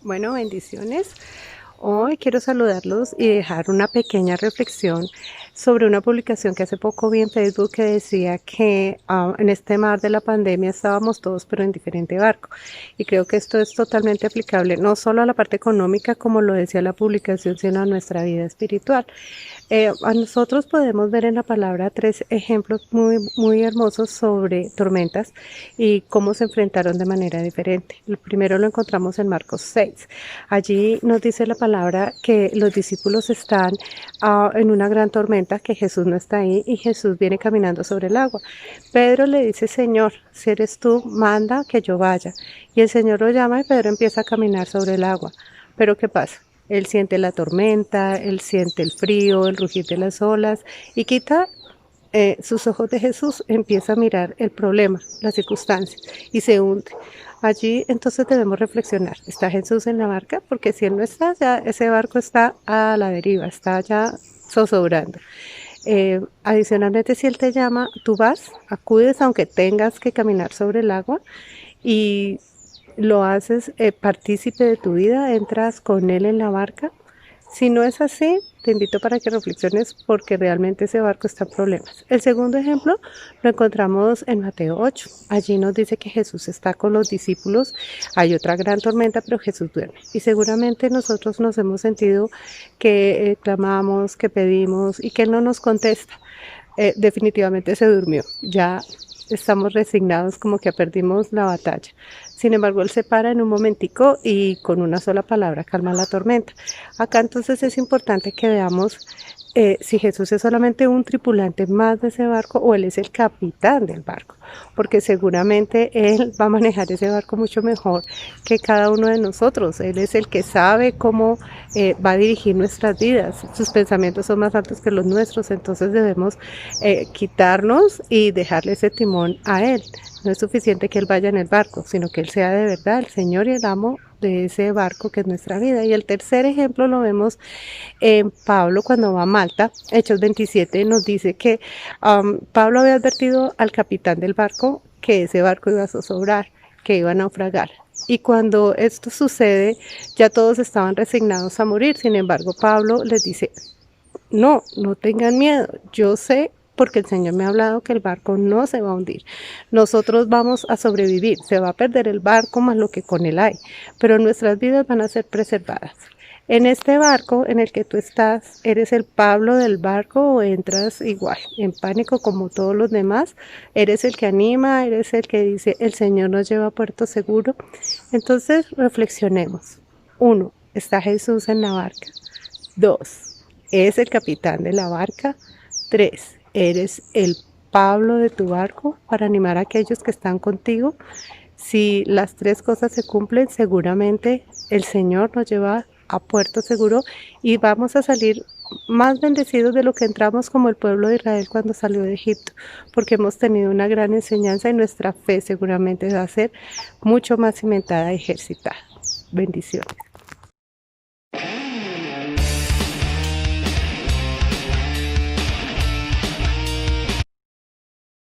Bueno, bendiciones. Hoy quiero saludarlos y dejar una pequeña reflexión sobre una publicación que hace poco vi en Facebook que decía que en este mar de la pandemia estábamos todos pero en diferente barco. Y creo que esto es totalmente aplicable no solo a la parte económica como lo decía la publicación, sino a nuestra vida espiritual. A nosotros podemos ver en la palabra tres ejemplos muy hermosos sobre tormentas y cómo se enfrentaron de manera diferente. El primero lo encontramos en Marcos 6. Allí nos dice la palabra que los discípulos están en una gran tormenta, que Jesús no está ahí y Jesús viene caminando sobre el agua. Pedro le dice: Señor, si eres tú, manda que yo vaya. Y el Señor lo llama y Pedro empieza a caminar sobre el agua. Pero ¿qué pasa? Él siente la tormenta, él siente el frío, el rugir de las olas y quita sus ojos de Jesús, empieza a mirar el problema, la circunstancia y se hunde. Allí entonces debemos reflexionar, ¿está Jesús en la barca? Porque si Él no está, ya ese barco está a la deriva, está ya zozobrando. Adicionalmente, si Él te llama, tú vas, acudes aunque tengas que caminar sobre el agua y lo haces partícipe de tu vida, entras con Él en la barca. Si no es así, te invito para que reflexiones porque realmente ese barco está en problemas. El segundo ejemplo lo encontramos en Mateo 8. Allí nos dice que Jesús está con los discípulos. Hay otra gran tormenta, pero Jesús duerme. Y seguramente nosotros nos hemos sentido que clamamos, que pedimos y que Él no nos contesta. Definitivamente se durmió. Ya estamos resignados, como que perdimos la batalla. Sin embargo, Él se para en un momentico y con una sola palabra calma la tormenta. Acá entonces es importante que veamos si Jesús es solamente un tripulante más de ese barco o Él es el capitán del barco, porque seguramente Él va a manejar ese barco mucho mejor que cada uno de nosotros. Él es el que sabe cómo va a dirigir nuestras vidas. Sus pensamientos son más altos que los nuestros, entonces debemos quitarnos y dejarle ese timón a Él. No es suficiente que Él vaya en el barco, sino que Él sea de verdad el Señor y el amo de ese barco que es nuestra vida. Y el tercer ejemplo lo vemos en Pablo cuando va a Malta. Hechos 27 nos dice que Pablo había advertido al capitán del barco que ese barco iba a zozobrar, que iba a naufragar. Y cuando esto sucede, ya todos estaban resignados a morir. Sin embargo, Pablo les dice: no tengan miedo, yo sé porque el Señor me ha hablado que el barco no se va a hundir. Nosotros vamos a sobrevivir, se va a perder el barco más lo que con él hay, pero nuestras vidas van a ser preservadas. En este barco en el que tú estás, ¿eres el Pablo del barco o entras igual, en pánico como todos los demás? ¿Eres el que anima? ¿Eres el que dice el Señor nos lleva a puerto seguro? Entonces reflexionemos. 1. ¿Está Jesús en la barca? 2. ¿Es el capitán de la barca? 3. ¿Eres el Pablo de tu barco para animar a aquellos que están contigo? Si las tres cosas se cumplen, seguramente el Señor nos lleva a puerto seguro y vamos a salir más bendecidos de lo que entramos, como el pueblo de Israel cuando salió de Egipto, porque hemos tenido una gran enseñanza y nuestra fe seguramente va a ser mucho más cimentada y ejercitada. Bendiciones.